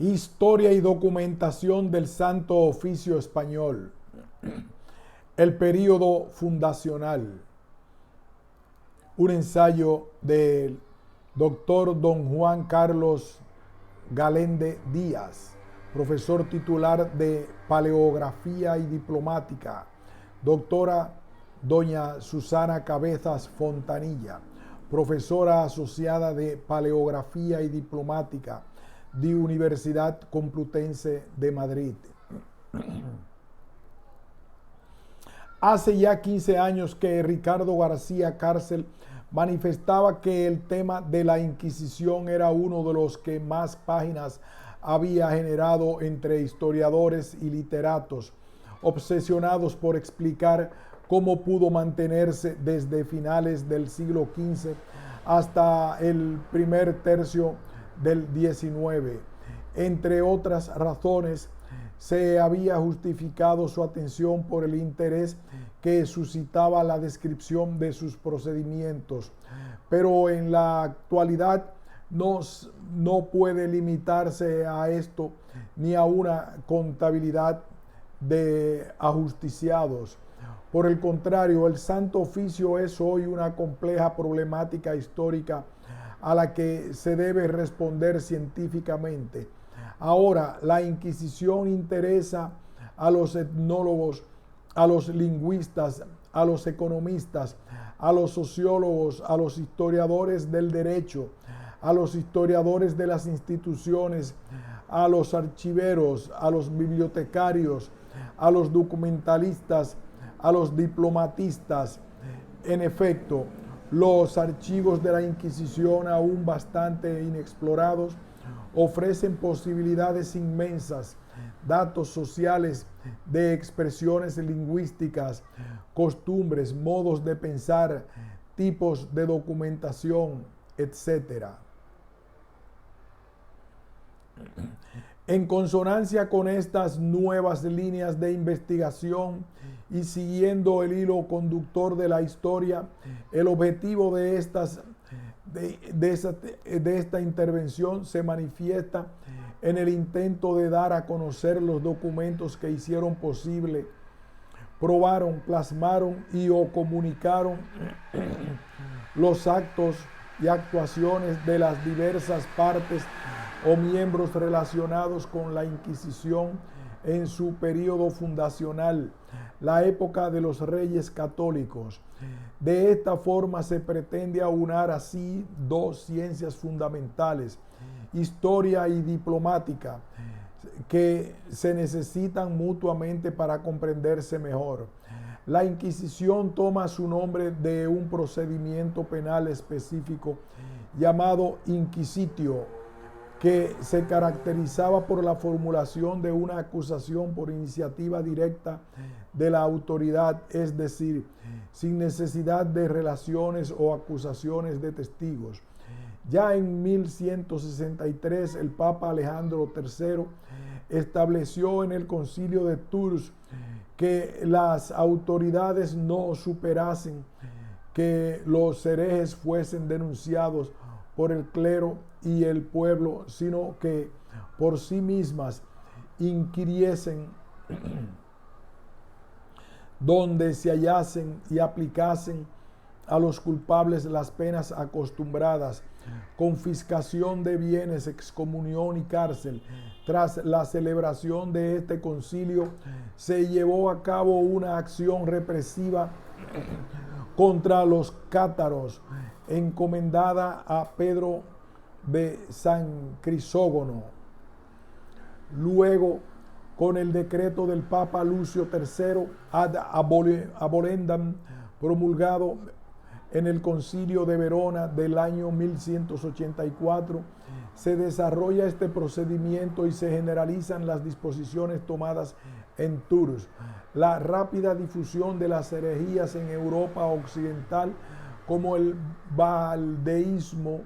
Historia y documentación del Santo Oficio Español. El período fundacional. Un ensayo del doctor don Juan Carlos Galende Díaz, profesor titular de Paleografía y Diplomática. Doctora doña Susana Cabezas Fontanilla, profesora asociada de Paleografía y Diplomática de Universidad Complutense de Madrid. Hace ya 15 años que Ricardo García Cárcel manifestaba que el tema de la Inquisición era uno de los que más páginas había generado entre historiadores y literatos, obsesionados por explicar cómo pudo mantenerse desde finales del siglo XV hasta el primer tercio del XIX. Entre otras razones, se había justificado su atención por el interés que suscitaba la descripción de sus procedimientos, pero en la actualidad no puede limitarse a esto ni a una contabilidad de ajusticiados. Por el contrario, el Santo Oficio es hoy una compleja problemática histórica a la que se debe responder científicamente. Ahora, la Inquisición interesa a los etnólogos, a los lingüistas, a los economistas, a los sociólogos, a los historiadores del derecho, a los historiadores de las instituciones, a los archiveros, a los bibliotecarios, a los documentalistas, a los diplomatistas. En efecto, los archivos de la Inquisición, aún bastante inexplorados, ofrecen posibilidades inmensas, datos sociales de expresiones lingüísticas, costumbres, modos de pensar, tipos de documentación, etc. En consonancia con estas nuevas líneas de investigación y siguiendo el hilo conductor de la historia, el objetivo de esta intervención se manifiesta en el intento de dar a conocer los documentos que hicieron posible, probaron, plasmaron y o comunicaron los actos y actuaciones de las diversas partes o miembros relacionados con la Inquisición en su periodo fundacional, la época de los reyes católicos. De esta forma se pretende aunar así dos ciencias fundamentales, historia y diplomática, que se necesitan mutuamente para comprenderse mejor. La Inquisición toma su nombre de un procedimiento penal específico llamado inquisitio, que se caracterizaba por la formulación de una acusación por iniciativa directa de la autoridad, es decir, sin necesidad de relaciones o acusaciones de testigos. Ya en 1163 el Papa Alejandro III estableció en el Concilio de Tours que las autoridades no superasen que los herejes fuesen denunciados por el clero y el pueblo, sino que por sí mismas inquiriesen donde se hallasen y aplicasen a los culpables las penas acostumbradas, confiscación de bienes, excomunión y cárcel. Tras la celebración de este concilio, se llevó a cabo una acción represiva contra los cátaros, encomendada a Pedro de San Crisógono. Luego, con el decreto del Papa Lucio III ad abolendam, promulgado en el Concilio de Verona del año 1184, se desarrolla este procedimiento y se generalizan las disposiciones tomadas en Tours. La rápida difusión de las herejías en Europa occidental, como el valdeísmo,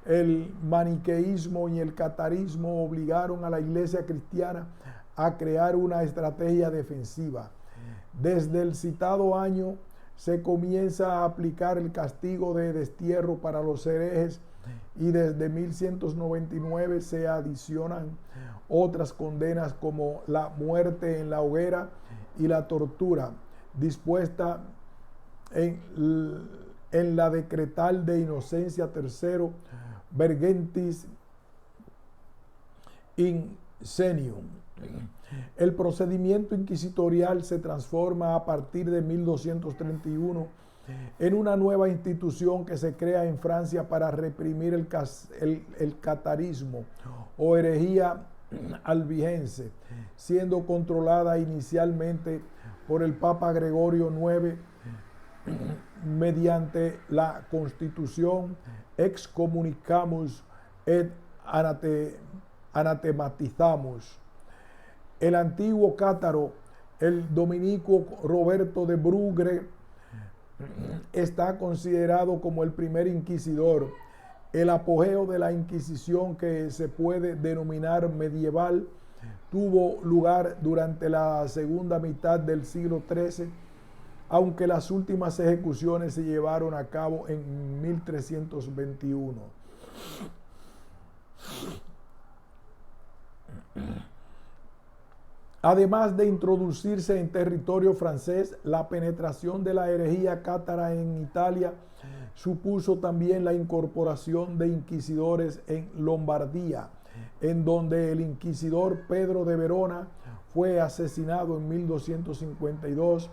el maniqueísmo y el catarismo, obligaron a la Iglesia cristiana a crear una estrategia defensiva. Desde el citado año se comienza a aplicar el castigo de destierro para los herejes y desde 1199 se adicionan otras condenas como la muerte en la hoguera y la tortura, dispuesta en la decretal de Inocencia III Vergentis Insenium. El procedimiento inquisitorial se transforma a partir de 1231 en una nueva institución que se crea en Francia para reprimir el catarismo o herejía albigense, siendo controlada inicialmente por el Papa Gregorio IX mediante la Constitución Excommunicamus et Anathematizamus. El antiguo cátaro, el dominico Roberto de Brugre, está considerado como el primer inquisidor. El apogeo de la Inquisición, que se puede denominar medieval, tuvo lugar durante la segunda mitad del siglo XIII, aunque las últimas ejecuciones se llevaron a cabo en 1321. Además de introducirse en territorio francés, la penetración de la herejía cátara en Italia supuso también la incorporación de inquisidores en Lombardía, en donde el inquisidor Pedro de Verona fue asesinado en 1252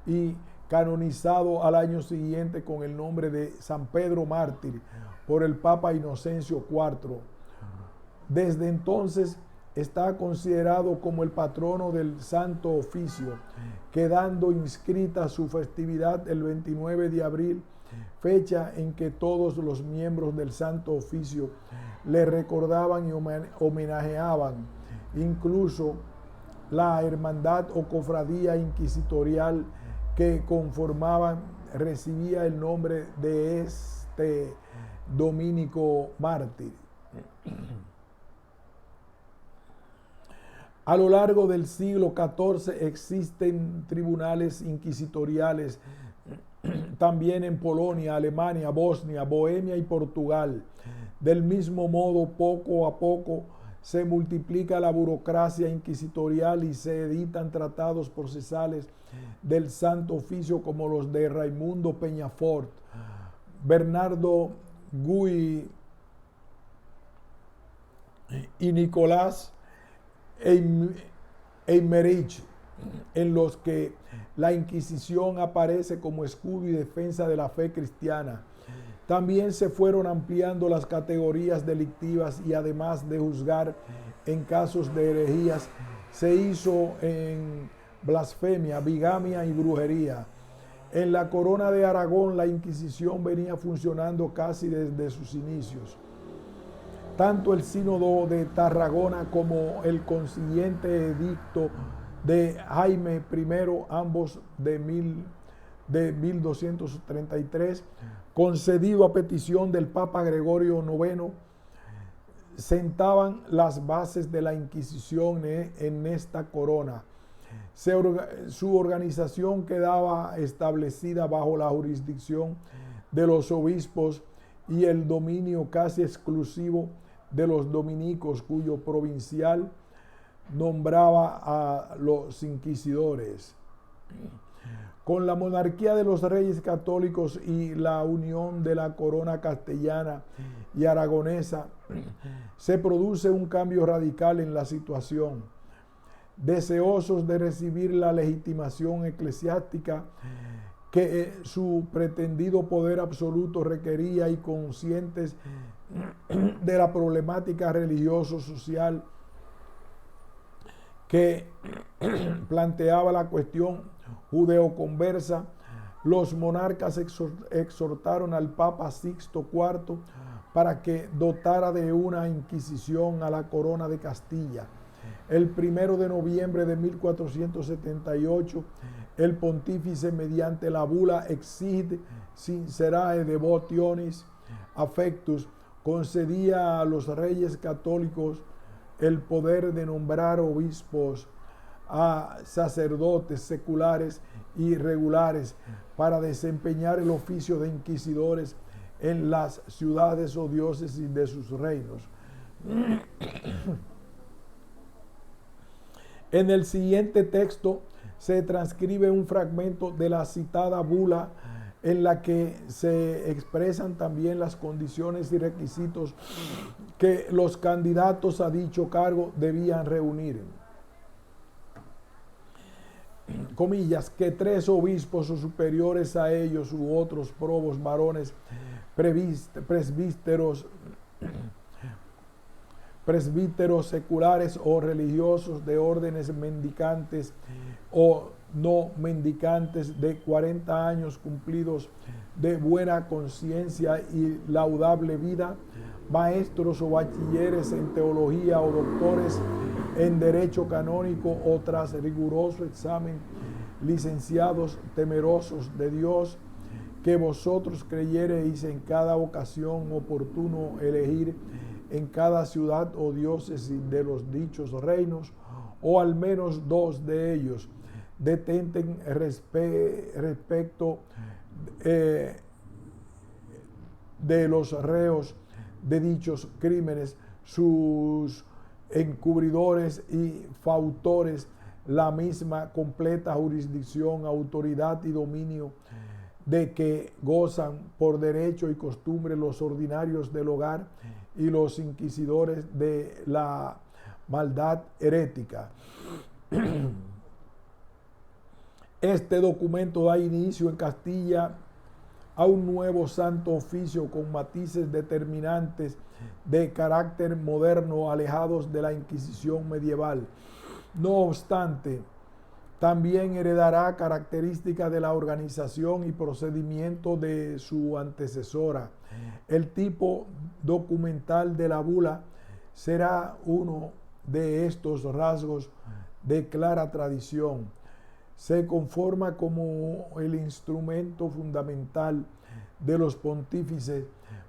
y canonizado al año siguiente con el nombre de San Pedro Mártir por el Papa Inocencio IV. Desde entonces está considerado como el patrono del Santo Oficio, quedando inscrita su festividad el 29 de abril, fecha en que todos los miembros del Santo Oficio le recordaban y homenajeaban. Incluso la hermandad o cofradía inquisitorial que conformaban recibía el nombre de este dominico mártir. A lo largo del siglo XIV existen tribunales inquisitoriales también en Polonia, Alemania, Bosnia, Bohemia y Portugal. Del mismo modo, poco a poco se multiplica la burocracia inquisitorial y se editan tratados procesales del Santo Oficio como los de Raimundo Peñafort, Bernardo Guy y Nicolás Eymerich, en los que la Inquisición aparece como escudo y defensa de la fe cristiana. También se fueron ampliando las categorías delictivas y además de juzgar en casos de herejías, se hizo en blasfemia, bigamia y brujería. En la Corona de Aragón la Inquisición venía funcionando casi desde sus inicios. Tanto el Sínodo de Tarragona como el consiguiente edicto de Jaime I, ambos de 1233, concedido a petición del Papa Gregorio IX, sentaban las bases de la Inquisición en esta corona. Su organización quedaba establecida bajo la jurisdicción de los obispos y el dominio casi exclusivo de los dominicos, cuyo provincial nombraba a los inquisidores. Con la monarquía de los reyes católicos y la unión de la corona castellana y aragonesa, se produce un cambio radical en la situación. Deseosos de recibir la legitimación eclesiástica que su pretendido poder absoluto requería y conscientes de la problemática religioso-social que planteaba la cuestión judeoconversa, los monarcas exhortaron al Papa Sixto IV para que dotara de una inquisición a la corona de Castilla. El 1 de noviembre de 1478, el pontífice, mediante la bula Exit Sincerae Devotionis Affectus, concedía a los reyes católicos el poder de nombrar obispos a sacerdotes seculares y regulares para desempeñar el oficio de inquisidores en las ciudades o diócesis de sus reinos. En el siguiente texto se transcribe un fragmento de la citada bula en la que se expresan también las condiciones y requisitos que los candidatos a dicho cargo debían reunir. Comillas, que 3 obispos o superiores a ellos u otros probos varones, presbíteros seculares o religiosos de órdenes mendicantes o no mendicantes de 40 años cumplidos, de buena conciencia y laudable vida, maestros o bachilleres en teología o doctores en derecho canónico o tras riguroso examen, licenciados temerosos de Dios, que vosotros creyereis en cada ocasión oportuno elegir en cada ciudad o diócesis de los dichos reinos, o al menos 2 de ellos, detenten respecto de los reos de dichos crímenes, sus encubridores y fautores, la misma completa jurisdicción, autoridad y dominio de que gozan por derecho y costumbre los ordinarios del hogar y los inquisidores de la maldad herética. Este documento da inicio en Castilla a un nuevo santo oficio con matices determinantes de carácter moderno alejados de la Inquisición medieval. No obstante, también heredará características de la organización y procedimiento de su antecesora. El tipo documental de la bula será uno de estos rasgos de clara tradición. Se conforma como el instrumento fundamental de los pontífices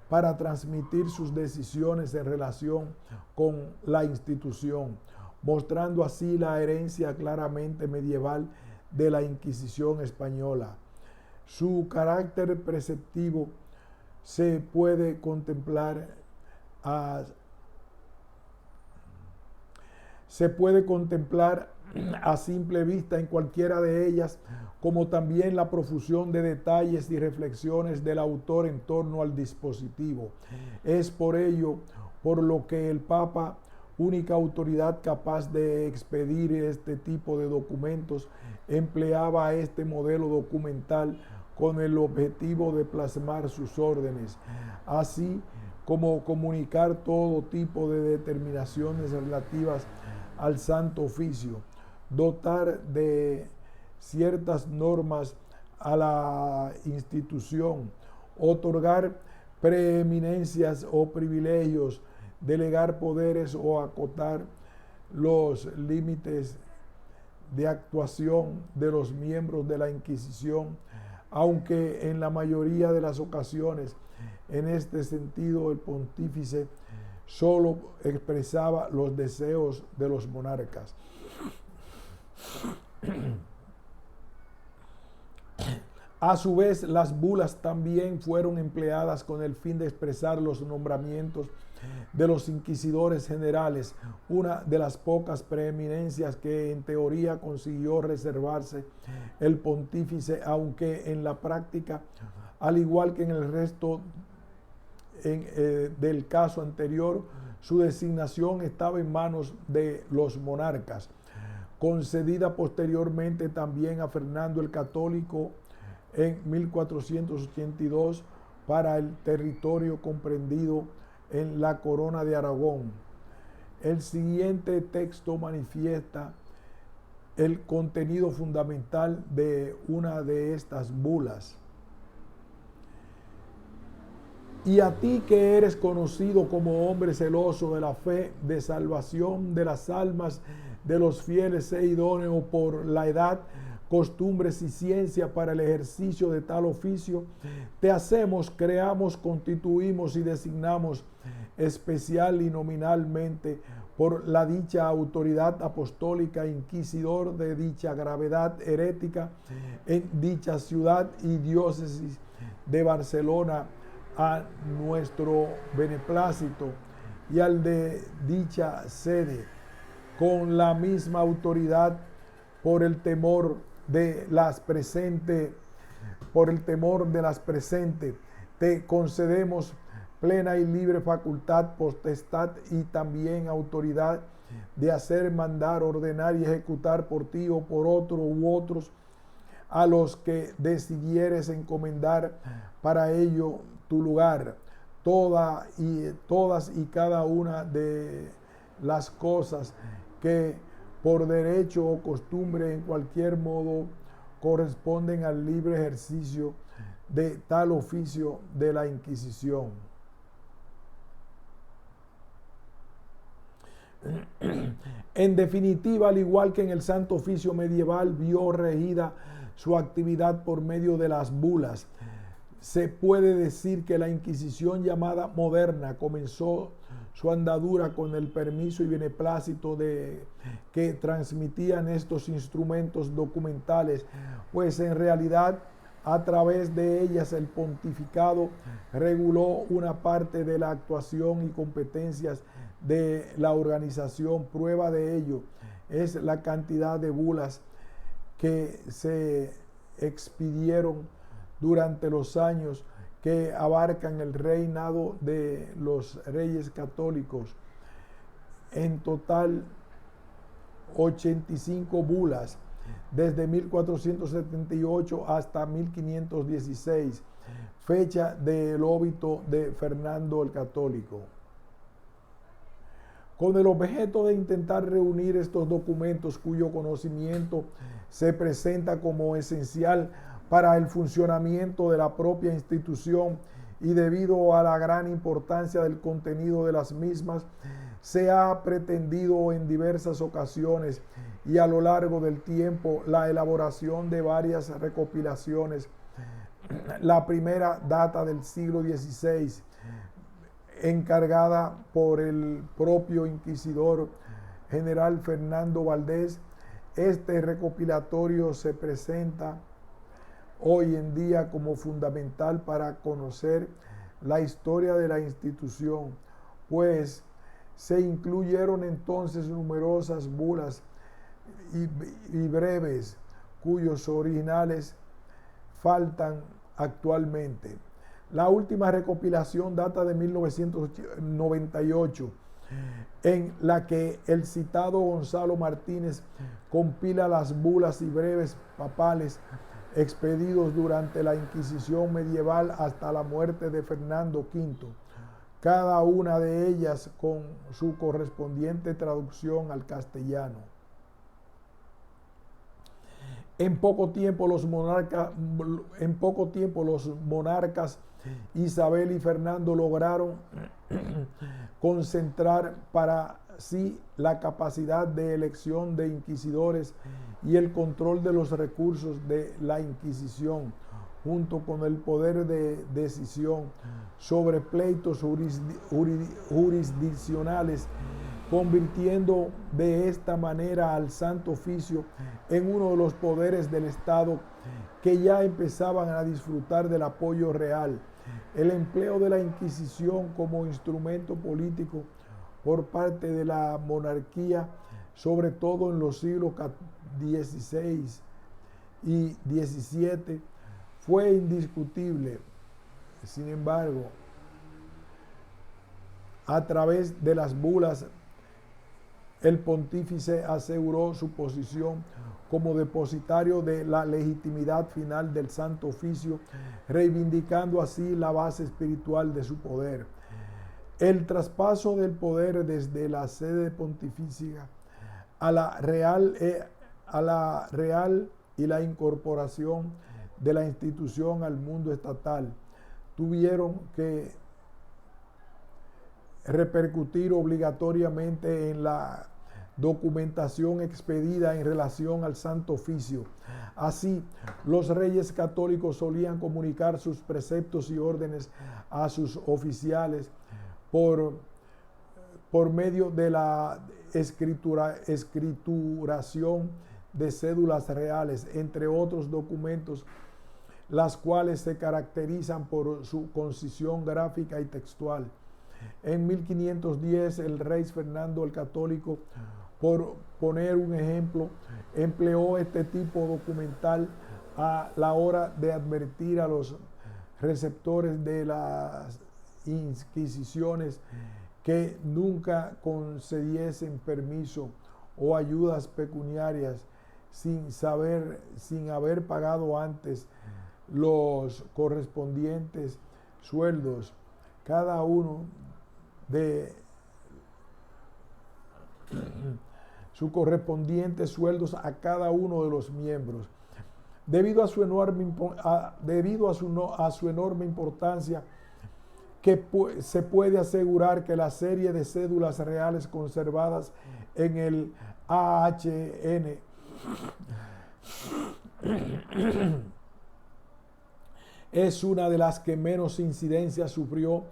para transmitir sus decisiones en relación con la institución, mostrando así la herencia claramente medieval de la Inquisición española. Su carácter preceptivo se puede contemplar a simple vista en cualquiera de ellas, como también la profusión de detalles y reflexiones del autor en torno al dispositivo. Es por ello por lo que el Papa, única autoridad capaz de expedir este tipo de documentos, empleaba este modelo documental con el objetivo de plasmar sus órdenes, así como comunicar todo tipo de determinaciones relativas al Santo Oficio, dotar de ciertas normas a la institución, otorgar preeminencias o privilegios, delegar poderes o acotar los límites de actuación de los miembros de la Inquisición, aunque en la mayoría de las ocasiones, en este sentido, el pontífice solo expresaba los deseos de los monarcas. A su vez, las bulas también fueron empleadas con el fin de expresar los nombramientos de los inquisidores generales, una de las pocas preeminencias que en teoría consiguió reservarse el pontífice, aunque en la práctica, al igual que en el resto del caso anterior, su designación estaba en manos de los monarcas, concedida posteriormente también a Fernando el Católico en 1482 para el territorio comprendido en la Corona de Aragón. El siguiente texto manifiesta el contenido fundamental de una de estas bulas. Y a ti que eres conocido como hombre celoso de la fe, de salvación de las almas de los fieles e idóneo por la edad, costumbres y ciencia para el ejercicio de tal oficio, te hacemos, creamos, constituimos y designamos especial y nominalmente por la dicha autoridad apostólica inquisidor de dicha gravedad herética en dicha ciudad y diócesis de Barcelona, a nuestro beneplácito y al de dicha sede, con la misma autoridad por el temor de las presentes, te concedemos plena y libre facultad, potestad y también autoridad de hacer, mandar, ordenar y ejecutar por ti o por otro u otros a los que decidieres encomendar para ello tu lugar, todas y cada una de las cosas que por derecho o costumbre en cualquier modo corresponden al libre ejercicio de tal oficio de la Inquisición. En definitiva, al igual que en el Santo Oficio medieval vio regida su actividad por medio de las bulas, se puede decir que la Inquisición llamada moderna comenzó su andadura con el permiso y beneplácito que transmitían estos instrumentos documentales, pues en realidad a través de ellas el pontificado reguló una parte de la actuación y competencias de la organización. Prueba de ello es la cantidad de bulas que se expidieron durante los años que abarcan el reinado de los reyes católicos. En total, 85 bulas, desde 1478 hasta 1516, fecha del óbito de Fernando el Católico. Con el objeto de intentar reunir estos documentos cuyo conocimiento se presenta como esencial para el funcionamiento de la propia institución y debido a la gran importancia del contenido de las mismas, se ha pretendido en diversas ocasiones y a lo largo del tiempo la elaboración de varias recopilaciones. La primera data del siglo XVI, encargada por el propio inquisidor general Fernando Valdés. Este recopilatorio se presenta hoy en día como fundamental para conocer la historia de la institución, pues se incluyeron entonces numerosas bulas y breves cuyos originales faltan actualmente. La última recopilación data de 1998, en la que el citado Gonzalo Martínez compila las bulas y breves papales expedidos durante la Inquisición medieval hasta la muerte de Fernando V, cada una de ellas con su correspondiente traducción al castellano. En poco tiempo los monarcas Isabel y Fernando lograron concentrar para sí la capacidad de elección de inquisidores y el control de los recursos de la Inquisición, junto con el poder de decisión sobre pleitos jurisdiccionales, convirtiendo de esta manera al Santo Oficio en uno de los poderes del Estado que ya empezaban a disfrutar del apoyo real. El empleo de la Inquisición como instrumento político por parte de la monarquía, sobre todo en los siglos XVI y XVII, fue indiscutible. Sin embargo, a través de las bulas, el pontífice aseguró su posición como depositario de la legitimidad final del Santo Oficio, reivindicando así la base espiritual de su poder. El traspaso del poder desde la sede pontificia a la real y la incorporación de la institución al mundo estatal tuvieron que repercutir obligatoriamente en la documentación expedida en relación al Santo Oficio. Así, los reyes católicos solían comunicar sus preceptos y órdenes a sus oficiales por medio de la escrituración de cédulas reales, entre otros documentos las cuales se caracterizan por su concisión gráfica y textual. En 1510 el rey Fernando el Católico, por poner un ejemplo, empleó este tipo documental a la hora de advertir a los receptores de las inquisiciones que nunca concediesen permiso o ayudas pecuniarias sin haber pagado antes los correspondientes sueldos, cada uno de sus correspondientes sueldos a cada uno de los miembros. Debido a su enorme importancia, se puede asegurar que la serie de cédulas reales conservadas en el AHN es una de las que menos incidencia sufrió.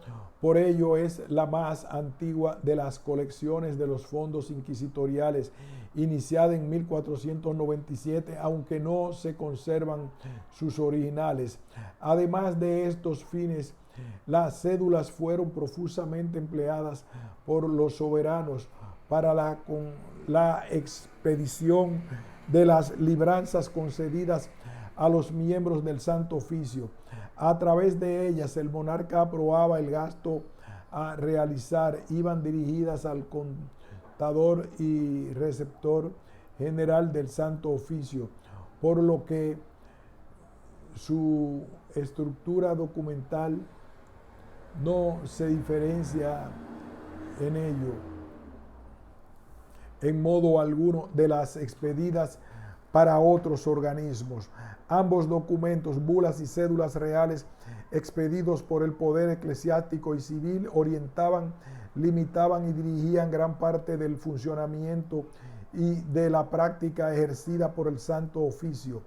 Por ello es la más antigua de las colecciones de los fondos inquisitoriales, iniciada en 1497, aunque no se conservan sus originales. Además de estos fines, las cédulas fueron profusamente empleadas por los soberanos para la expedición de las libranzas concedidas a los miembros del Santo Oficio. A través de ellas el monarca aprobaba el gasto a realizar, iban dirigidas al contador y receptor general del Santo Oficio, por lo que su estructura documental no se diferencia en ello en modo alguno de las expedidas para otros organismos. Ambos documentos, bulas y cédulas reales expedidos por el poder eclesiástico y civil, orientaban, limitaban y dirigían gran parte del funcionamiento y de la práctica ejercida por el Santo Oficio.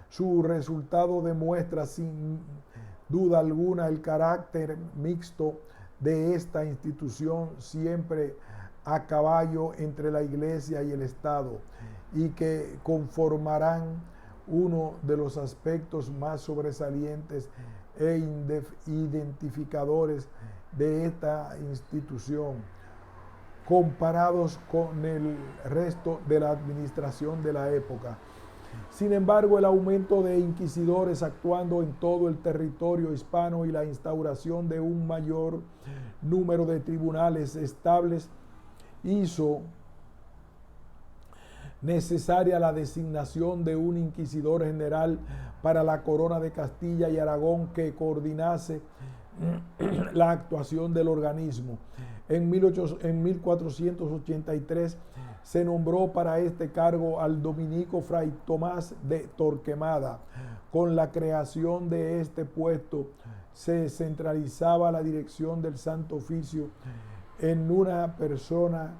Su resultado demuestra sin duda alguna el carácter mixto de esta institución, siempre a caballo entre la Iglesia y el Estado, y que conformarán uno de los aspectos más sobresalientes e identificadores de esta institución, comparados con el resto de la administración de la época. Sin embargo, el aumento de inquisidores actuando en todo el territorio hispano y la instauración de un mayor número de tribunales estables hizo necesaria la designación de un inquisidor general para la corona de Castilla y Aragón que coordinase la actuación del organismo. En 1483 se nombró para este cargo al dominico Fray Tomás de Torquemada. Con la creación de este puesto se centralizaba la dirección del Santo Oficio en una persona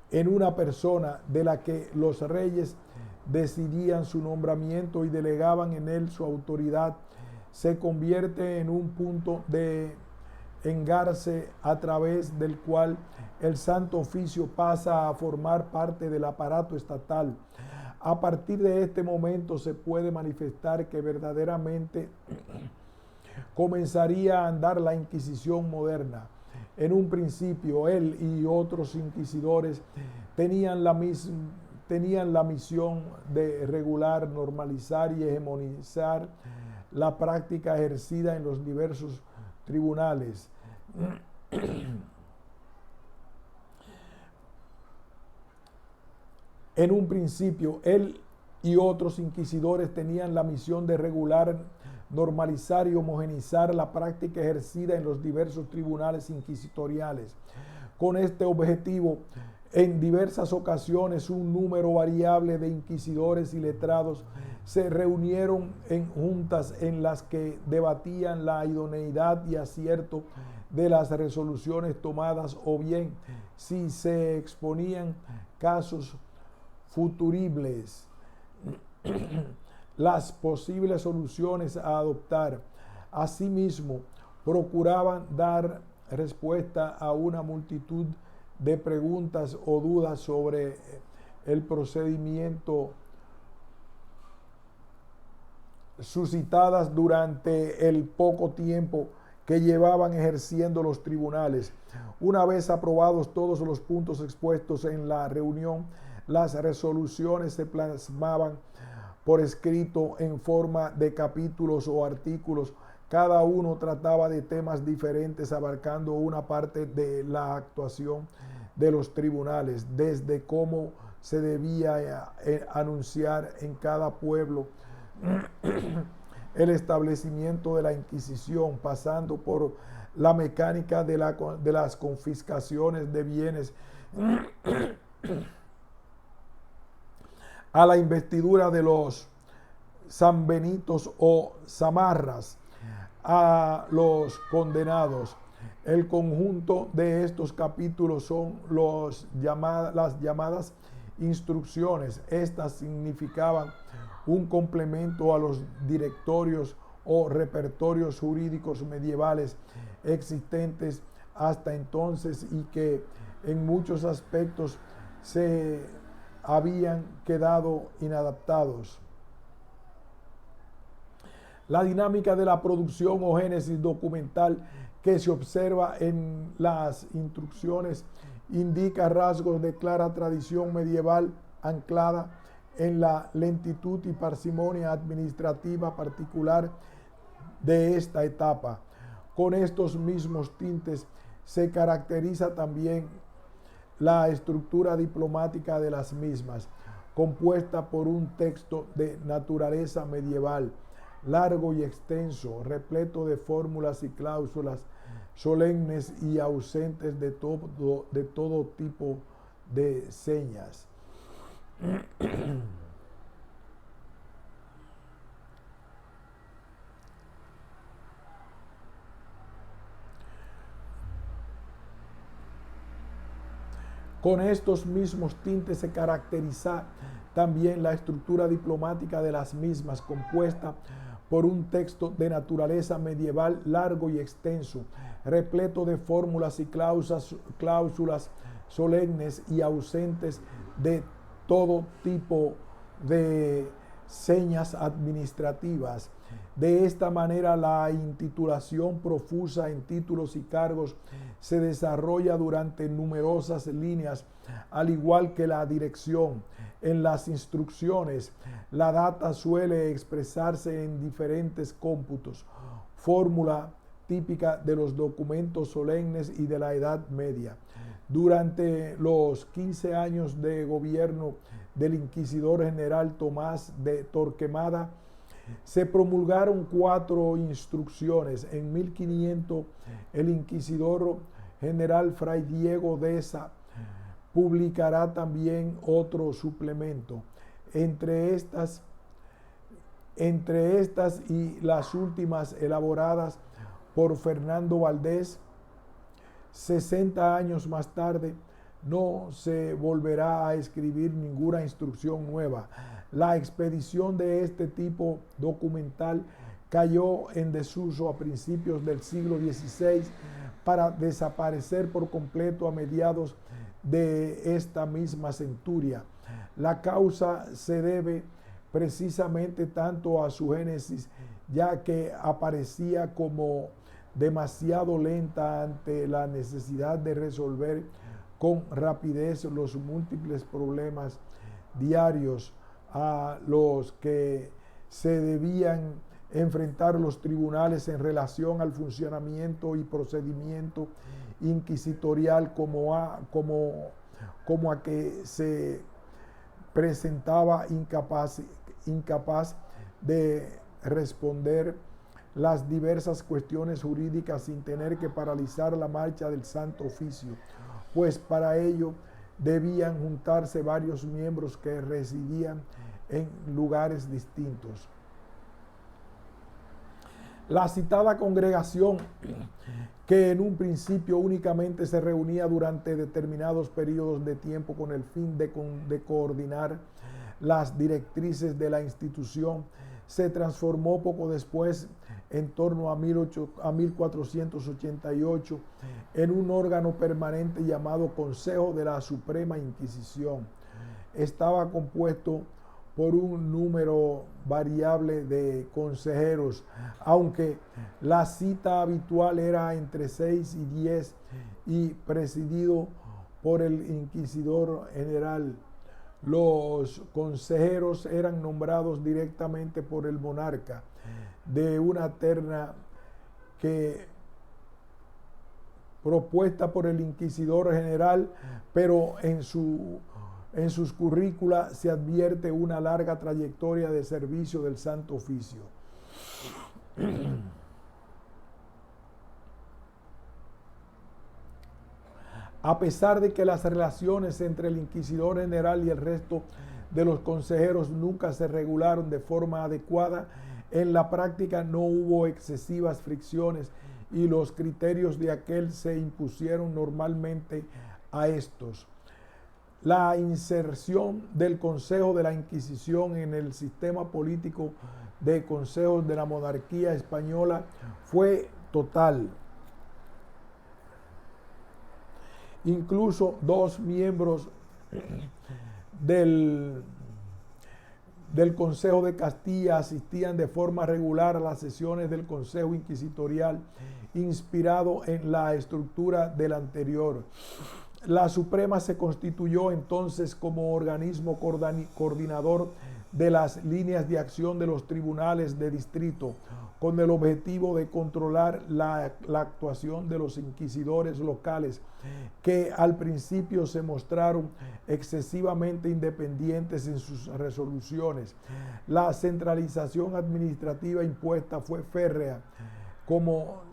de la que los reyes decidían su nombramiento y delegaban en él su autoridad. Se convierte en un punto de engarce a través del cual el Santo Oficio pasa a formar parte del aparato estatal. A partir de este momento se puede manifestar que verdaderamente comenzaría a andar la Inquisición moderna. En un principio, él y otros inquisidores tenían la misión de regular, normalizar y hegemonizar la práctica ejercida en los diversos tribunales. En un principio, él y otros inquisidores tenían la misión de regular, normalizar y homogeneizar la práctica ejercida en los diversos tribunales inquisitoriales. Con este objetivo, en diversas ocasiones, un número variable de inquisidores y letrados se reunieron en juntas en las que debatían la idoneidad y acierto de las resoluciones tomadas, o bien, si se exponían casos futuribles, las posibles soluciones a adoptar. Asimismo, procuraban dar respuesta a una multitud de preguntas o dudas sobre el procedimiento suscitadas durante el poco tiempo que llevaban ejerciendo los tribunales. Una vez aprobados todos los puntos expuestos en la reunión, las resoluciones se plasmaban por escrito en forma de capítulos o artículos. Cada uno trataba de temas diferentes, abarcando una parte de la actuación de los tribunales, desde cómo se debía anunciar en cada pueblo el establecimiento de la Inquisición, pasando por la mecánica de las confiscaciones de bienes, a la investidura de los sanbenitos o zamarras, a los condenados. El conjunto de estos capítulos son las llamadas instrucciones. Estas significaban un complemento a los directorios o repertorios jurídicos medievales existentes hasta entonces y que en muchos aspectos se habían quedado inadaptados. La dinámica de la producción o génesis documental que se observa en las instrucciones indica rasgos de clara tradición medieval anclada en la lentitud y parsimonia administrativa particular de esta etapa. Con estos mismos tintes se caracteriza también la estructura diplomática de las mismas, compuesta por un texto de naturaleza medieval, largo y extenso, repleto de fórmulas y cláusulas solemnes y ausentes de todo tipo de señas. Con estos mismos tintes se caracteriza también la estructura diplomática de las mismas, compuesta por un texto de naturaleza medieval largo y extenso, repleto de fórmulas y cláusulas solemnes y ausentes de todo tipo de señas administrativas. De esta manera, la intitulación profusa en títulos y cargos se desarrolla durante numerosas líneas, al igual que la dirección. En las instrucciones, la data suele expresarse en diferentes cómputos, fórmula típica de los documentos solemnes y de la Edad Media. Durante los 15 años de gobierno del inquisidor general Tomás de Torquemada, se promulgaron 4 instrucciones. En 1500, el inquisidor general Fray Diego de Esa publicará también otro suplemento. Entre estas y las últimas elaboradas por Fernando Valdés, 60 años más tarde, no se volverá a escribir ninguna instrucción nueva. La expedición de este tipo documental cayó en desuso a principios del siglo XVI para desaparecer por completo a mediados de esta misma centuria. La causa se debe precisamente tanto a su génesis, ya que aparecía como demasiado lenta ante la necesidad de resolver con rapidez los múltiples problemas diarios a los que se debían enfrentar los tribunales en relación al funcionamiento y procedimiento inquisitorial, como a que se presentaba incapaz de responder las diversas cuestiones jurídicas sin tener que paralizar la marcha del Santo Oficio, pues para ello debían juntarse varios miembros que residían en lugares distintos. La citada congregación, que en un principio únicamente se reunía durante determinados periodos de tiempo con el fin de coordinar las directrices de la institución, se transformó poco después, en torno a 1488, en un órgano permanente llamado Consejo de la Suprema Inquisición. Estaba compuesto por un número variable de consejeros, aunque la cita habitual era entre 6 y 10 y presidido por el inquisidor general. Los consejeros eran nombrados directamente por el monarca de una terna que propuesta por el inquisidor general, pero en sus currícula se advierte una larga trayectoria de servicio del Santo Oficio. A pesar de que las relaciones entre el inquisidor general y el resto de los consejeros nunca se regularon de forma adecuada, en la práctica no hubo excesivas fricciones y los criterios de aquel se impusieron normalmente a estos. La inserción del Consejo de la Inquisición en el sistema político de consejos de la monarquía española fue total. Incluso dos miembros del Consejo de Castilla asistían de forma regular a las sesiones del Consejo Inquisitorial, inspirado en la estructura del anterior. La Suprema se constituyó entonces como organismo coordinador de las líneas de acción de los tribunales de distrito, con el objetivo de controlar la actuación de los inquisidores locales, que al principio se mostraron excesivamente independientes en sus resoluciones. La centralización administrativa impuesta fue férrea, como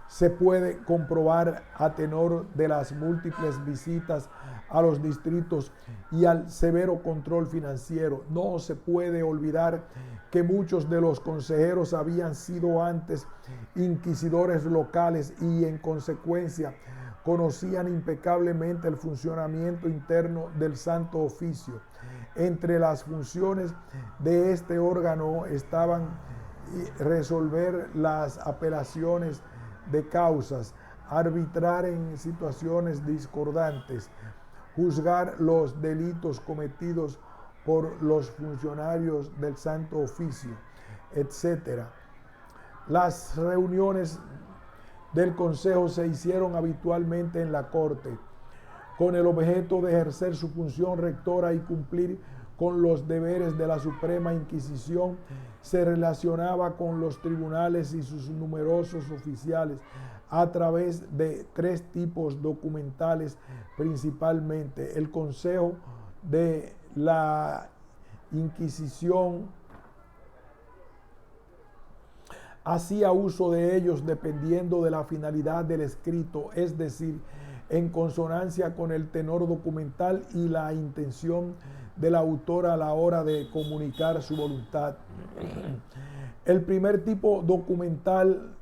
se puede comprobar a tenor de las múltiples visitas a los distritos y al severo control financiero. No se puede olvidar que muchos de los consejeros habían sido antes inquisidores locales y en consecuencia conocían impecablemente el funcionamiento interno del Santo Oficio. Entre las funciones de este órgano estaban resolver las apelaciones de causas, arbitrar en situaciones discordantes, juzgar los delitos cometidos por los funcionarios del Santo Oficio, etc. Las reuniones del Consejo se hicieron habitualmente en la Corte, con el objeto de ejercer su función rectora y cumplir con los deberes de la Suprema Inquisición. Se relacionaba con los tribunales y sus numerosos oficiales a través de tres tipos documentales principalmente: el Consejo de la Inquisición hacía uso de ellos dependiendo de la finalidad del escrito, es decir, en consonancia con el tenor documental y la intención del autor a la hora de comunicar su voluntad. El primer tipo documental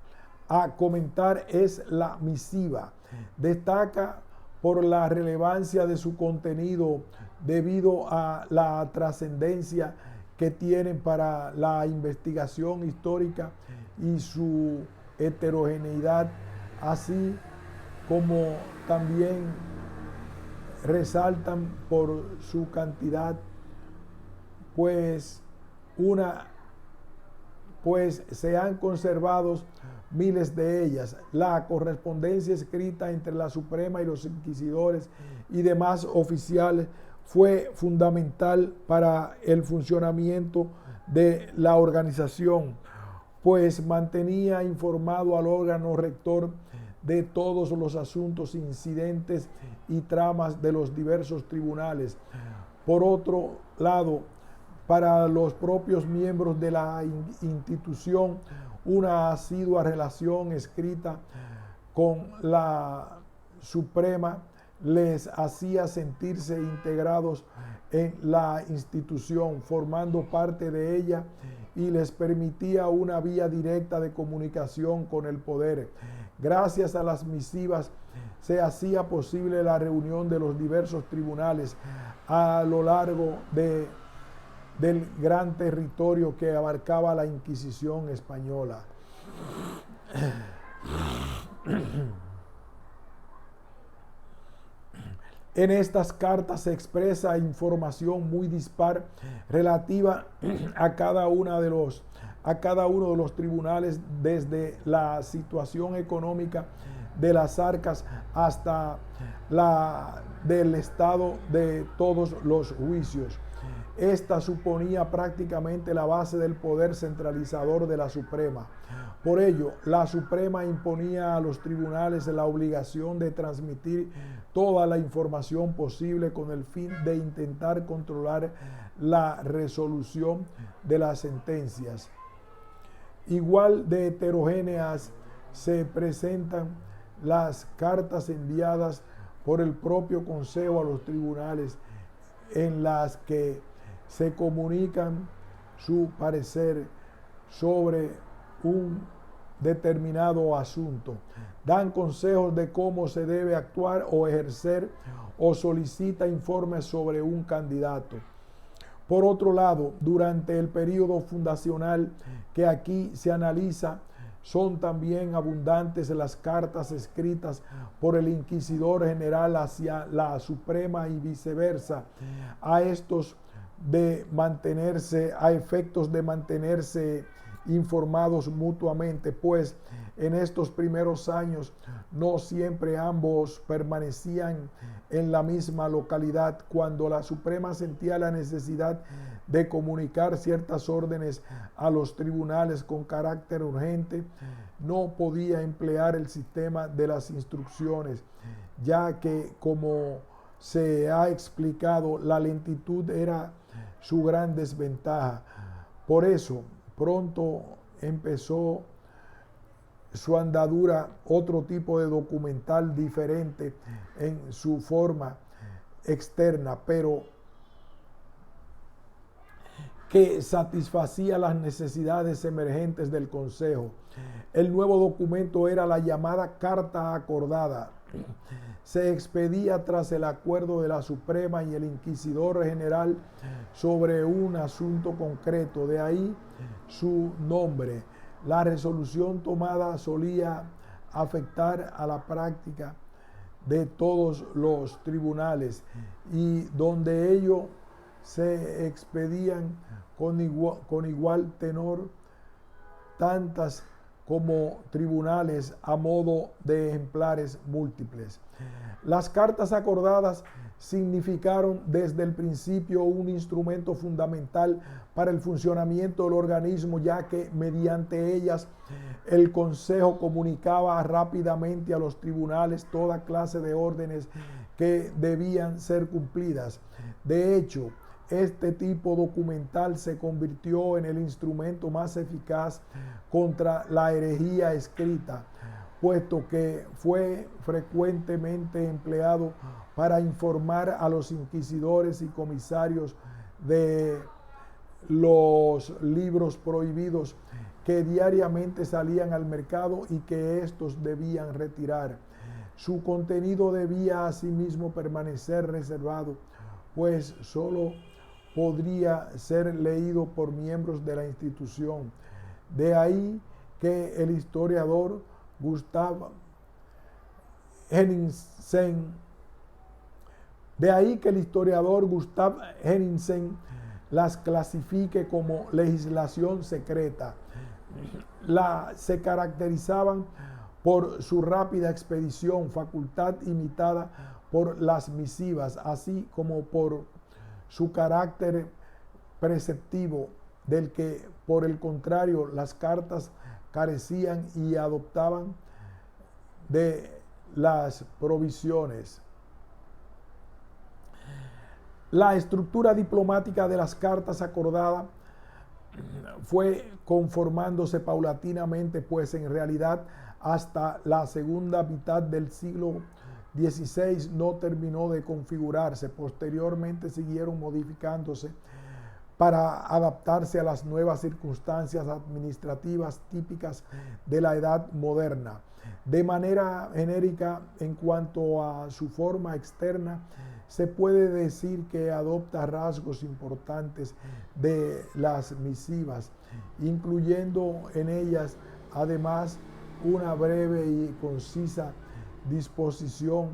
a comentar es la misiva. Destaca por la relevancia de su contenido debido a la trascendencia que tienen para la investigación histórica y su heterogeneidad, así como también resaltan por su cantidad, pues se han conservado miles de ellas. La correspondencia escrita entre la Suprema y los inquisidores y demás oficiales fue fundamental para el funcionamiento de la organización, pues mantenía informado al órgano rector de todos los asuntos, incidentes y tramas de los diversos tribunales. Por otro lado, para los propios miembros de la institución, una asidua relación escrita con la Suprema les hacía sentirse integrados en la institución, formando parte de ella, y les permitía una vía directa de comunicación con el poder. Gracias a las misivas se hacía posible la reunión de los diversos tribunales a lo largo del gran territorio que abarcaba la Inquisición española. En estas cartas se expresa información muy dispar relativa a cada uno de los tribunales, desde la situación económica de las arcas hasta la del estado de todos los juicios. Esta suponía prácticamente la base del poder centralizador de la Suprema. Por ello, la Suprema imponía a los tribunales la obligación de transmitir toda la información posible con el fin de intentar controlar la resolución de las sentencias. Igual de heterogéneas se presentan las cartas enviadas por el propio Consejo a los tribunales, en las que se comunican su parecer sobre un determinado asunto, dan consejos de cómo se debe actuar o ejercer, o solicita informes sobre un candidato. Por otro lado, durante el periodo fundacional que aquí se analiza, son también abundantes las cartas escritas por el Inquisidor General hacia la Suprema y viceversa, a efectos de mantenerse informados mutuamente, pues en estos primeros años no siempre ambos permanecían en la misma localidad. Cuando la Suprema sentía la necesidad de comunicar ciertas órdenes a los tribunales con carácter urgente, no podía emplear el sistema de las instrucciones, ya que, como se ha explicado, la lentitud era su gran desventaja. Por eso, pronto empezó su andadura otro tipo de documental diferente en su forma externa, pero que satisfacía las necesidades emergentes del Consejo. El nuevo documento era la llamada Carta Acordada. Se expedía tras el acuerdo de la Suprema y el Inquisidor General sobre un asunto concreto, de ahí su nombre. La resolución tomada solía afectar a la práctica de todos los tribunales, y donde ello se expedían con igual tenor tantas como tribunales a modo de ejemplares múltiples. Las cartas acordadas significaron desde el principio un instrumento fundamental para el funcionamiento del organismo, ya que mediante ellas el Consejo comunicaba rápidamente a los tribunales toda clase de órdenes que debían ser cumplidas. De hecho, este tipo documental se convirtió en el instrumento más eficaz contra la herejía escrita, puesto que fue frecuentemente empleado para informar a los inquisidores y comisarios de los libros prohibidos que diariamente salían al mercado y que éstos debían retirar. Su contenido debía asimismo permanecer reservado, pues solo podría ser leído por miembros de la institución. De ahí que el historiador Gustav Henningsen las clasifique como legislación secreta. Se caracterizaban por su rápida expedición, facultad imitada por las misivas, así como por su carácter preceptivo, del que, por el contrario, las cartas carecían y adoptaban de las provisiones. La estructura diplomática de las cartas acordadas fue conformándose paulatinamente, pues en realidad hasta la segunda mitad del siglo XVI no terminó de configurarse. Posteriormente siguieron modificándose para adaptarse a las nuevas circunstancias administrativas típicas de la edad moderna. De manera genérica, en cuanto a su forma externa, se puede decir que adopta rasgos importantes de las misivas, incluyendo en ellas además una breve y concisa disposición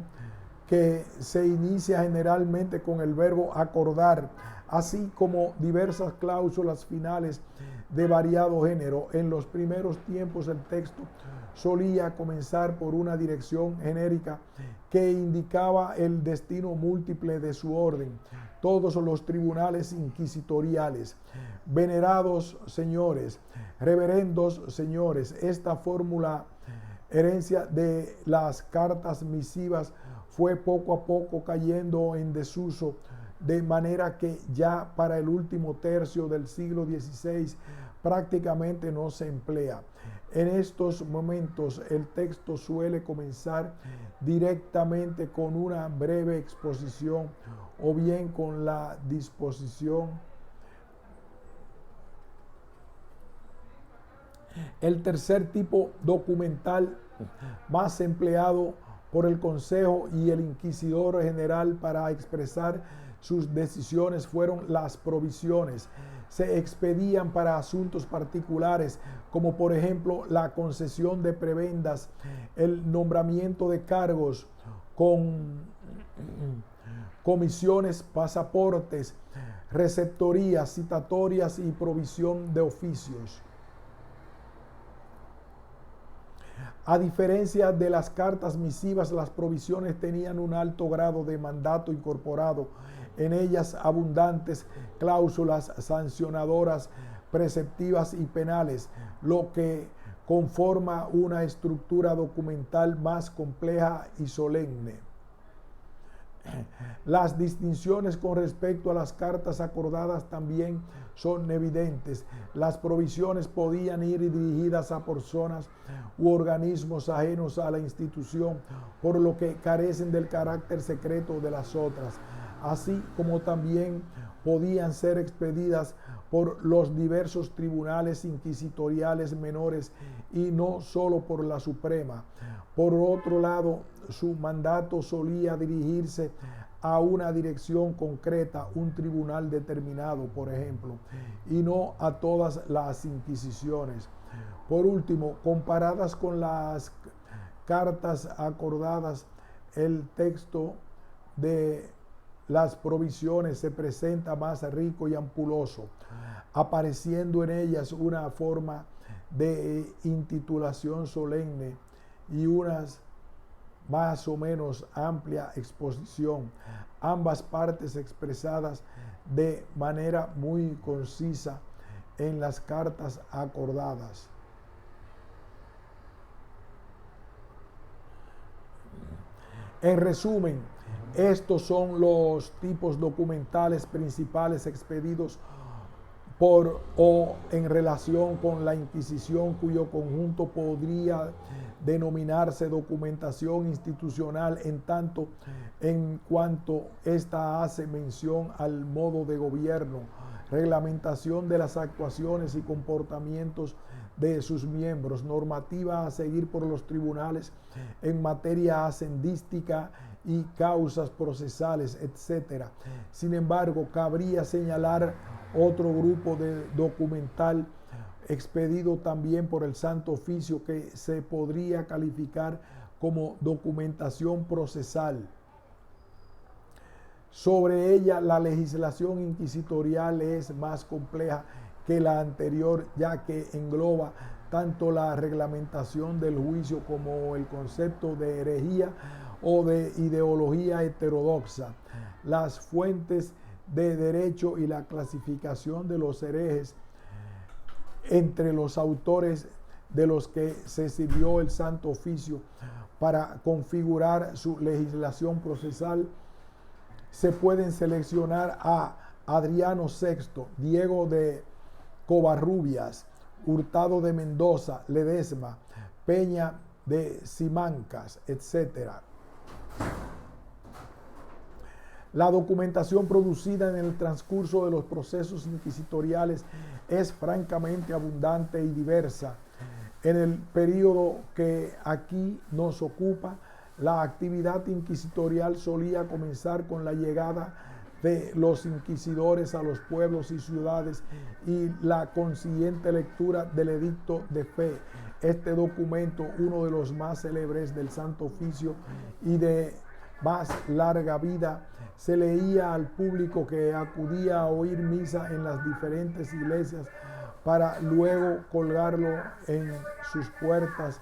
que se inicia generalmente con el verbo acordar, así como diversas cláusulas finales de variado género. En los primeros tiempos el texto solía comenzar por una dirección genérica que indicaba el destino múltiple de su orden. Todos los tribunales inquisitoriales, venerados señores, reverendos señores. Esta fórmula, herencia de las cartas misivas, fue poco a poco cayendo en desuso, de manera que ya para el último tercio del siglo XVI prácticamente no se emplea. En estos momentos el texto suele comenzar directamente con una breve exposición o bien con la disposición. El tercer tipo documental más empleado por el Consejo y el Inquisidor General para expresar sus decisiones fueron las provisiones. Se expedían para asuntos particulares, como por ejemplo la concesión de prebendas, el nombramiento de cargos, con comisiones, pasaportes, receptorías, citatorias y provisión de oficios. A diferencia de las cartas misivas, las provisiones tenían un alto grado de mandato incorporado, en ellas abundantes cláusulas sancionadoras, preceptivas y penales, lo que conforma una estructura documental más compleja y solemne. Las distinciones con respecto a las cartas acordadas también son evidentes. Las provisiones podían ir dirigidas a personas u organismos ajenos a la institución, por lo que carecen del carácter secreto de las otras, así como también podían ser expedidas por los diversos tribunales inquisitoriales menores y no solo por la Suprema. Por otro lado, su mandato solía dirigirse a una dirección concreta, un tribunal determinado, por ejemplo, y no a todas las inquisiciones. Por último, comparadas con las cartas acordadas, el texto de las provisiones se presenta más rico y ampuloso, apareciendo en ellas una forma de intitulación solemne y unas más o menos amplia exposición, ambas partes expresadas de manera muy concisa en las cartas acordadas. En resumen, estos son los tipos documentales principales expedidos por o en relación con la Inquisición, cuyo conjunto podría denominarse documentación institucional en tanto en cuanto ésta hace mención al modo de gobierno, reglamentación de las actuaciones y comportamientos de sus miembros, normativa a seguir por los tribunales en materia hacendística y causas procesales, etc. Sin embargo, cabría señalar otro grupo de documental expedido también por el Santo Oficio que se podría calificar como documentación procesal. Sobre ella, la legislación inquisitorial es más compleja que la anterior, ya que engloba tanto la reglamentación del juicio como el concepto de herejía o de ideología heterodoxa, las fuentes de derecho y la clasificación de los herejes entre los autores de los que se sirvió el Santo Oficio para configurar su legislación procesal. Se pueden seleccionar a Adriano VI, Diego de Covarrubias, Hurtado de Mendoza, Ledesma, Peña de Simancas, etc. La documentación producida en el transcurso de los procesos inquisitoriales es francamente abundante y diversa. En el periodo que aquí nos ocupa, la actividad inquisitorial solía comenzar con la llegada de los inquisidores a los pueblos y ciudades y la consiguiente lectura del Edicto de Fe. Este documento, uno de los más célebres del Santo Oficio y de más larga vida. Se leía al público que acudía a oír misa en las diferentes iglesias para luego colgarlo en sus puertas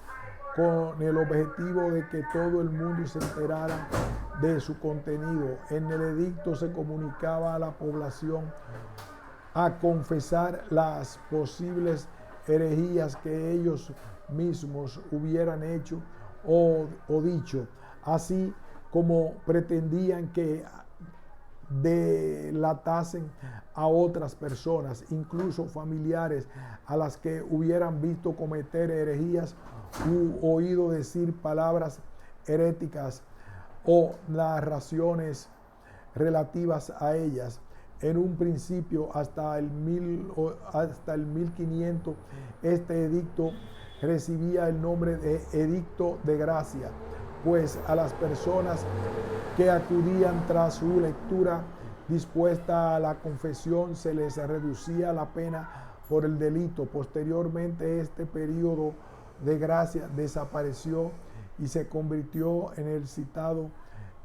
con el objetivo de que todo el mundo se enterara de su contenido. En el edicto se comunicaba a la población a confesar las posibles herejías que ellos mismos hubieran hecho o dicho, así como pretendían que delatasen a otras personas, incluso familiares, a las que hubieran visto cometer herejías u oído decir palabras heréticas o narraciones relativas a ellas. En un principio, hasta el 1500, este edicto recibía el nombre de Edicto de Gracia, pues a las personas que acudían tras su lectura dispuesta a la confesión se les reducía la pena por el delito. Posteriormente, este periodo de gracia desapareció y se convirtió en el citado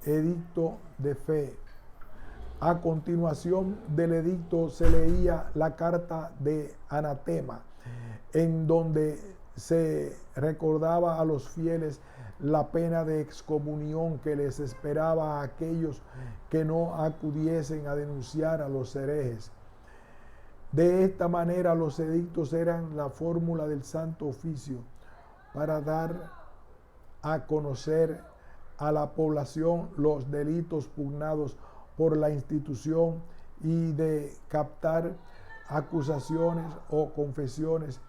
Edicto de Fe. A continuación del edicto se leía la carta de anatema, en donde se recordaba a los fieles la pena de excomunión que les esperaba a aquellos que no acudiesen a denunciar a los herejes. De esta manera, los edictos eran la fórmula del Santo Oficio para dar a conocer a la población los delitos pugnados por la institución y de captar acusaciones o confesiones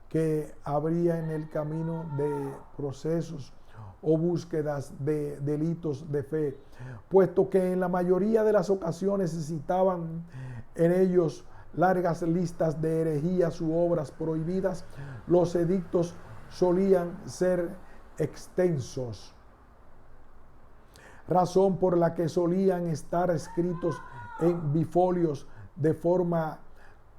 que habría en el camino de procesos o búsquedas de delitos de fe, puesto que en la mayoría de las ocasiones se citaban en ellos largas listas de herejías u obras prohibidas. Los edictos solían ser extensos, razón por la que solían estar escritos en bifolios de forma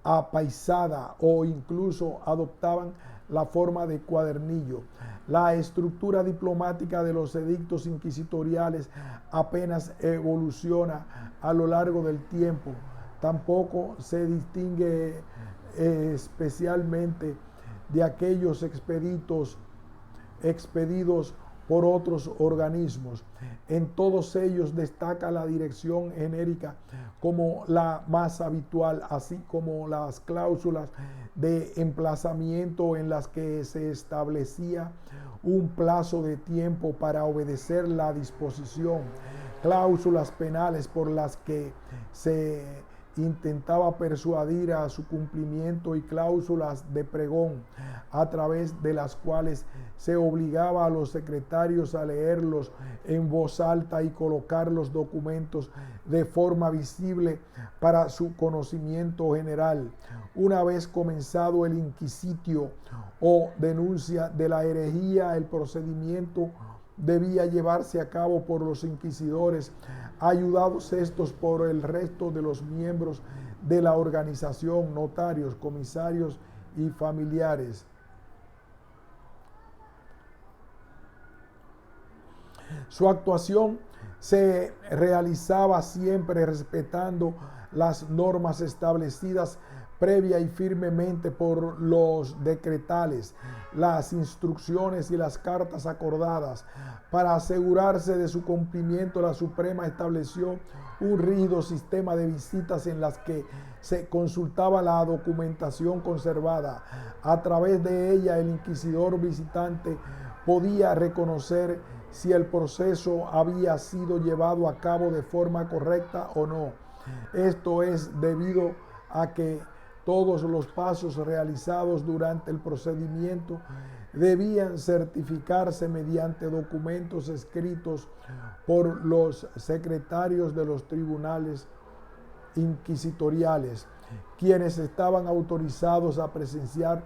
apaisada o incluso adoptaban la forma de cuadernillo. La estructura diplomática de los edictos inquisitoriales apenas evoluciona a lo largo del tiempo. Tampoco se distingue especialmente de aquellos expedidos por otros organismos. En todos ellos destaca la dirección genérica como la más habitual, así como las cláusulas de emplazamiento en las que se establecía un plazo de tiempo para obedecer la disposición, cláusulas penales por las que se intentaba persuadir a su cumplimiento y cláusulas de pregón, a través de las cuales se obligaba a los secretarios a leerlos en voz alta y colocar los documentos de forma visible para su conocimiento general. Una vez comenzado el inquisitio o denuncia de la herejía, el procedimiento debía llevarse a cabo por los inquisidores, ayudados estos por el resto de los miembros de la organización, notarios, comisarios y familiares. Su actuación se realizaba siempre respetando las normas establecidas previa y firmemente por los decretales, las instrucciones y las cartas acordadas. Para asegurarse de su cumplimiento, la Suprema estableció un rígido sistema de visitas en las que se consultaba la documentación conservada. A través de ella, el inquisidor visitante podía reconocer si el proceso había sido llevado a cabo de forma correcta o no. Esto es debido a que todos los pasos realizados durante el procedimiento debían certificarse mediante documentos escritos por los secretarios de los tribunales inquisitoriales, quienes estaban autorizados a presenciar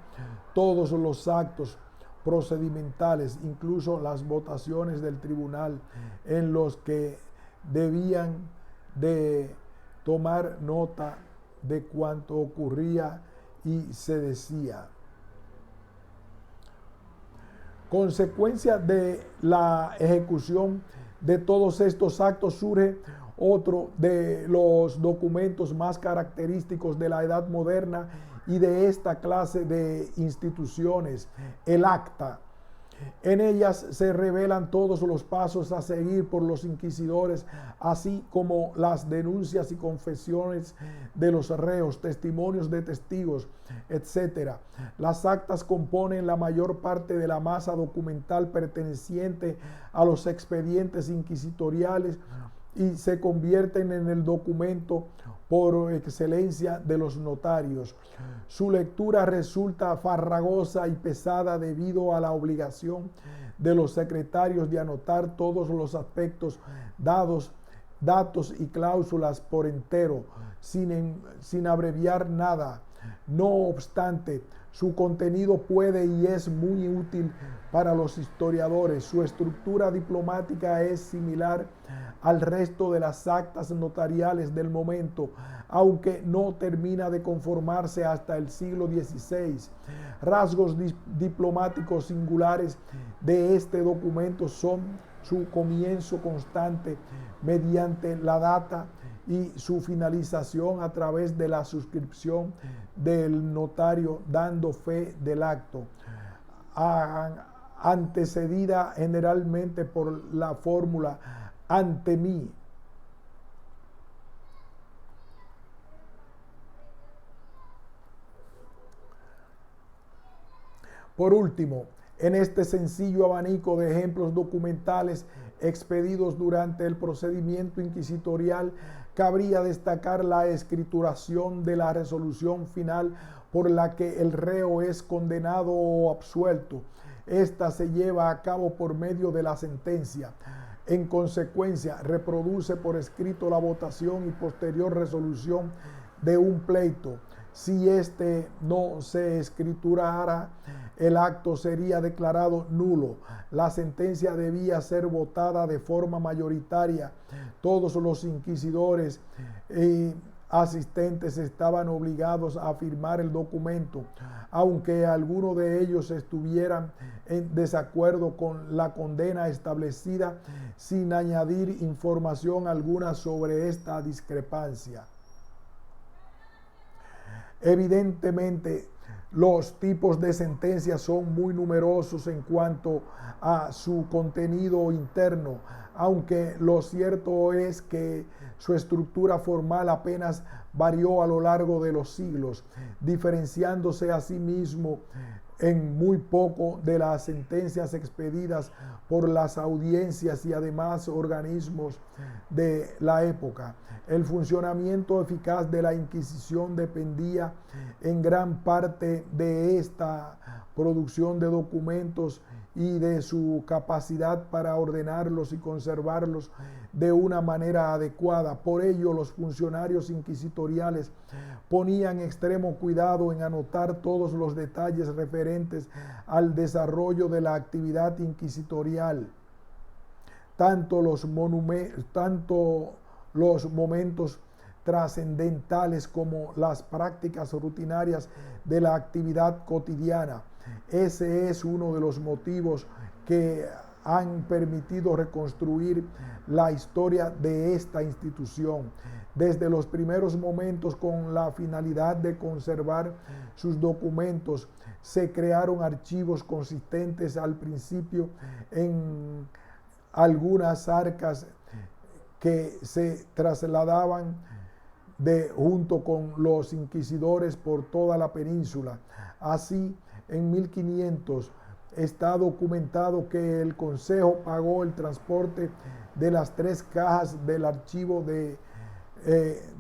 todos los actos procedimentales, incluso las votaciones del tribunal, en los que debían de tomar nota de cuanto ocurría y se decía. Consecuencia de la ejecución De todos estos actos surge otro de los documentos más característicos de la edad moderna y de esta clase de instituciones, el acta. En ellas se revelan todos los pasos a seguir por los inquisidores, así como las denuncias y confesiones de los reos, testimonios de testigos, etc. Las actas componen la mayor parte de la masa documental perteneciente a los expedientes inquisitoriales y se convierten en el documento por excelencia de los notarios. Su lectura resulta farragosa y pesada debido a la obligación de los secretarios de anotar todos los aspectos, datos y cláusulas por entero, sin abreviar nada. No obstante, su contenido puede y es muy útil para los historiadores. Su estructura diplomática es similar al resto de las actas notariales del momento, aunque no termina de conformarse hasta el siglo XVI. Rasgos diplomáticos singulares de este documento son su comienzo constante mediante la data y su finalización a través de la suscripción del notario dando fe del acto, antecedida generalmente por la fórmula ante mí. Por último, en este sencillo abanico de ejemplos documentales expedidos durante el procedimiento inquisitorial, cabría destacar la escrituración de la resolución final por la que el reo es condenado o absuelto. Esta se lleva a cabo por medio de la sentencia. En consecuencia, reproduce por escrito la votación y posterior resolución de un pleito. Si éste no se escriturara, el acto sería declarado nulo. La sentencia debía ser votada de forma mayoritaria. Todos los inquisidores y asistentes estaban obligados a firmar el documento, aunque algunos de ellos estuvieran en desacuerdo con la condena establecida, sin añadir información alguna sobre esta discrepancia. Evidentemente, los tipos de sentencias son muy numerosos en cuanto a su contenido interno, aunque lo cierto es que su estructura formal apenas varió a lo largo de los siglos, diferenciándose a sí mismo en muy poco de las sentencias expedidas por las audiencias y además organismos de la época. El funcionamiento eficaz de la Inquisición dependía en gran parte de esta producción de documentos y de su capacidad para ordenarlos y conservarlos de una manera adecuada. Por ello, los funcionarios inquisitoriales ponían extremo cuidado en anotar todos los detalles referentes al desarrollo de la actividad inquisitorial, tanto los momentos trascendentales como las prácticas rutinarias de la actividad cotidiana. Ese es uno de los motivos que han permitido reconstruir la historia de esta institución. Desde los primeros momentos, con la finalidad de conservar sus documentos, se crearon archivos consistentes al principio en algunas arcas que se trasladaban junto con los inquisidores por toda la península. Así, en 1500 está documentado que el Consejo pagó el transporte de las 3 cajas del archivo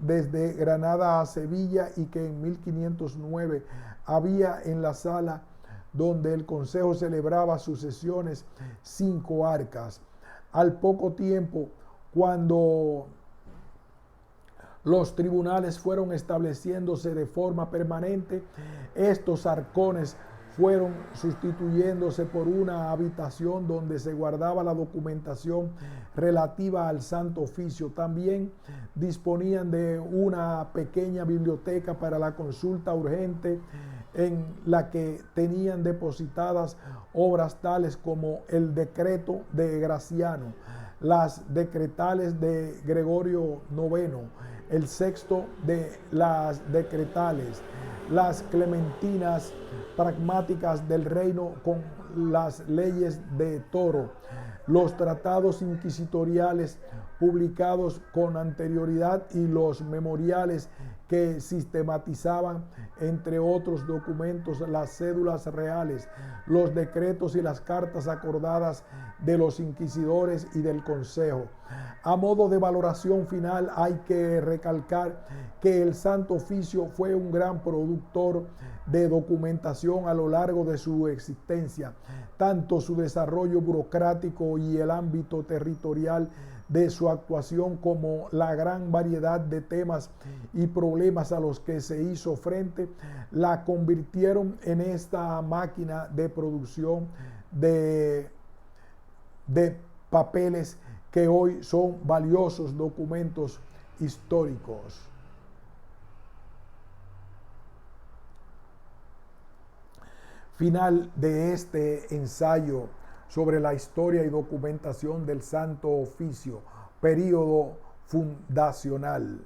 desde Granada a Sevilla, y que en 1509 había en la sala donde el Consejo celebraba sus sesiones 5 arcas. Al poco tiempo, cuando los tribunales fueron estableciéndose de forma permanente, estos arcones fueron sustituyéndose por una habitación donde se guardaba la documentación relativa al Santo Oficio. También disponían de una pequeña biblioteca para la consulta urgente, en la que tenían depositadas obras tales como el decreto de Graciano, las decretales de Gregorio IX, el sexto de las decretales, las clementinas pragmáticas del reino con las leyes de Toro, los tratados inquisitoriales publicados con anterioridad y los memoriales que sistematizaban, entre otros documentos, las cédulas reales, los decretos y las cartas acordadas de los inquisidores y del consejo. A modo de valoración final, hay que recalcar que el Santo Oficio fue un gran productor de documentación a lo largo de su existencia, tanto su desarrollo burocrático y el ámbito territorial de su actuación como la gran variedad de temas y problemas a los que se hizo frente, la convirtieron en esta máquina de producción de papeles que hoy son valiosos documentos históricos. Final de este ensayo sobre la historia y documentación del Santo Oficio, período fundacional.